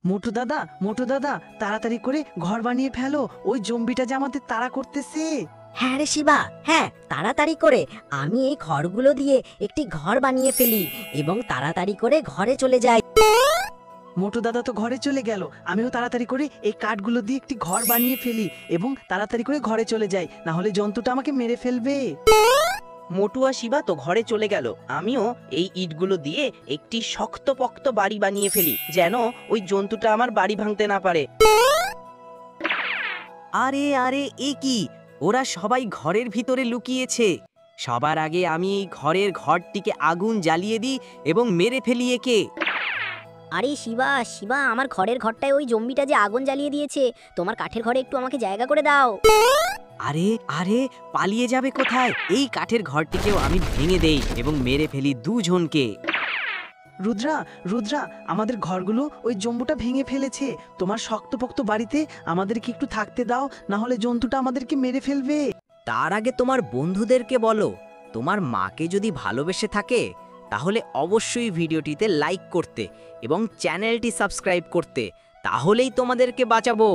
মোটু দাদা তাড়াতাড়ি করে ঘর বানিয়ে ফেলো, ওই জম্বিটা যে আমাদের তাড়া করতেছে। হ্যাঁ রে শিবা, হ্যাঁ, তাড়াতাড়ি করে আমি এই খড়গুলো দিয়ে একটি ঘর বানিয়ে ফেলি এবং তাড়াতাড়ি করে ঘরে চলে যাই। মোটু দাদা তো ঘরে চলে গেল, আমিও তাড়াতাড়ি করে এই কাঠগুলো দিয়ে একটি ঘর বানিয়ে ফেলি এবং তাড়াতাড়ি করে ঘরে চলে যাই, না হলে জন্তুটা আমাকে মেরে ফেলবে। মোটু আর শিবা তো ঘরে চলে গেল। আমিও এই ইটগুলো দিয়ে একটি শক্তপোক্ত বাড়ি বানিয়ে ফেলি, যেন ওই জন্তুটা আমার বাড়ি ভাঙতে না পারে। আরে আরে, এ কি? ওরা সবাই ঘরের ভিতরে লুকিয়েছে। সবার আগে আমি এই ঘরটিকে আগুন জ্বালিয়ে দিই এবং মেরে ফেলি একে। আরে শিবা শিবা, আমার ঘরের ঘরটায় ওই জম্বিটা যে আগুন জ্বালিয়ে দিয়েছে, তোমার কাঠের ঘরে একটু আমাকে জায়গা করে দাও। আরে আরে, পালিয়ে যাবে কোথায়? এই কাঠের ঘরটিকেও আমি ভেঙে দেই এবং মেরে ফেলি দুজনকে। রুদ্রা, আমাদের ঘরগুলো ওই জম্বুটা ভেঙে ফেলেছে। তোমার শক্তপোক্ত বাড়িতে আমাদেরকে একটু থাকতে দাও, না হলে জন্তুটা আমাদেরকে মেরে ফেলবে। তার আগে তোমার বন্ধুদেরকে বলো, তোমার মাকে যদি ভালোবেসে থাকে তাহলে অবশ্যই ভিডিওটিতে লাইক করতে এবং চ্যানেলটি সাবস্ক্রাইব করতে, তাহলেই তোমাদেরকে বাঁচাবো।